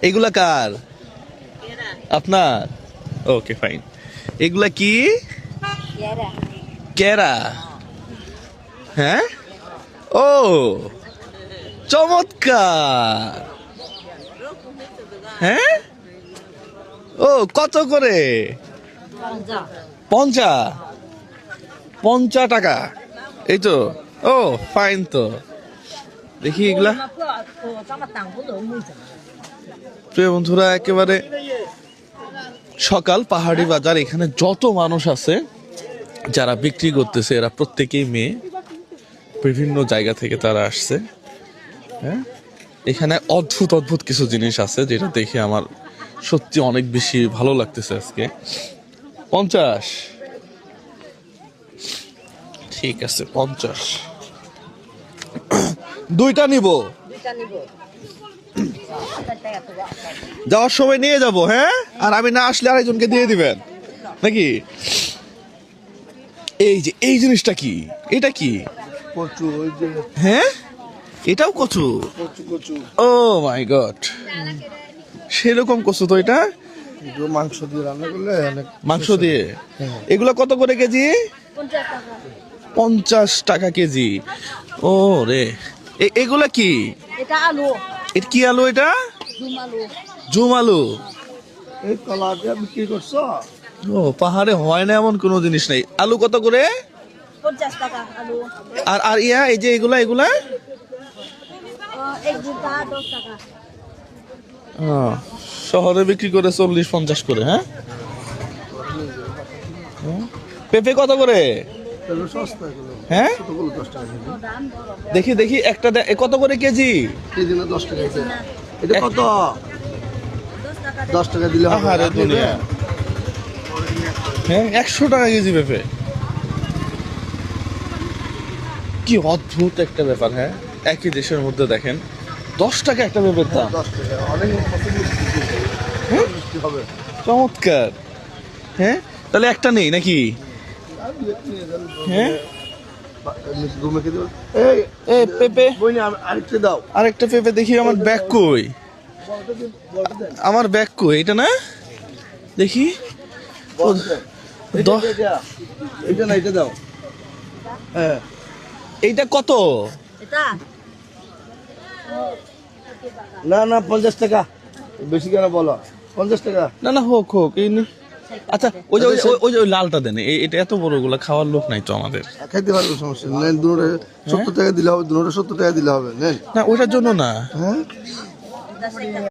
এগুলা কার? আপনার? Okay fine. এগুলা কি? কেরা? হ্যাঁ, ও চমৎকার। হ্যাঁ, ও কত করে? 50 টাকা। এই তো। ও ফাইন তো। দেখি এগুলা। প্রিয় বন্ধুরা, একেবারে সকাল পাহাড়ি বাজার। এখানে যত মানুষ আছে যারা বিক্রি করতেছে এরা প্রত্যেকেই মেয়ে, বিভিন্ন জায়গা থেকে তারা আসছে। হ্যাঁ, এখানে অদ্ভুত অদ্ভুত কিছু জিনিস আছে যেটা দেখে আমার সত্যি অনেক বেশি ভালো লাগতেছে আজকে। 50, ঠিক আছে 50। দুইটা নিব, যাওয়ার সময় নিয়ে যাব। হ্যাঁ, আর আমি না আসলে আরেকজনকে দিয়ে দিবেন নাকি? এই যে এই জিনিসটা কি? এটা কি? কচু। ওই যে হ্যাঁ, এটাও কচু। কচু কচু ও মাই গড, সেরকম কচু তো এটা। মাংস দিয়ে রান্না করলে অনেক। মাংস দিয়ে। এগুলো কত করে কেজি? 50 টাকা কেজি। ও রে, এগুলা কি? এটা আলু। এটা কি আলু? এটা জুম আলু। জুম আলু। এই কলা দিয়ে বিক্রি করছো? ও, পাহাড়ে হয় না এমন কোনো জিনিস নেই। আলু কত করে? 50 টাকা আলু। আর আর ইয়া, এই যে এগুলা এগুলা এক জুতা 10 টাকা। শহরে বিক্রি করে 40-50 করে। হ্যাঁ, পেঁপে কত করে? এগুলো সস্তা এগুলো। হ্যাঁ, ছোটগুলো 10 টাকা কেজি। দেখি দেখি একটা কত করে কেজি? কেজি না 10 টাকা কেজি। এটা কত? 10 টাকা দিলে হবে। আহারে দুনিয়া। হ্যাঁ, 100 টাকা কেজি পেঁপে। কি অদ্ভুত একটা ব্যাপার। হ্যাঁ, একই দেশের মধ্যে দেখেন 10 টাকা একটা পেঁপের দাম। 10 টাকা অনেক মিষ্টি হবে। চমৎকার। হ্যাঁ, তাহলে একটা নেই নাকি? হ্যাঁ, রুমে খেতে এই এ পেঁপে বইনি আরেকটা দাও। আরেকটা পেঁপে দেখি। আমার ব্যাগ কই? আমার ব্যাগ কই? এটা না, দেখি। এটা এটা না, এটা দাও। হ্যাঁ, এইটা কত? এটা না না 50 টাকা। বেশি কেন বলো? 50 টাকা। না না, হোক হোক, এই নে। আচ্ছা, ওই যে ওই লালটা দেন। এটা এত বড় গুলা খাওয়ার লোক নাই তো আমাদের। খাইতে পারবো, সমস্যা নেই। দুটো 70 টাকা দিলে হবে, দুটো 70 টাকা দিলে হবে। নেন। না, ওইটার জন্য না। হ্যাঁ,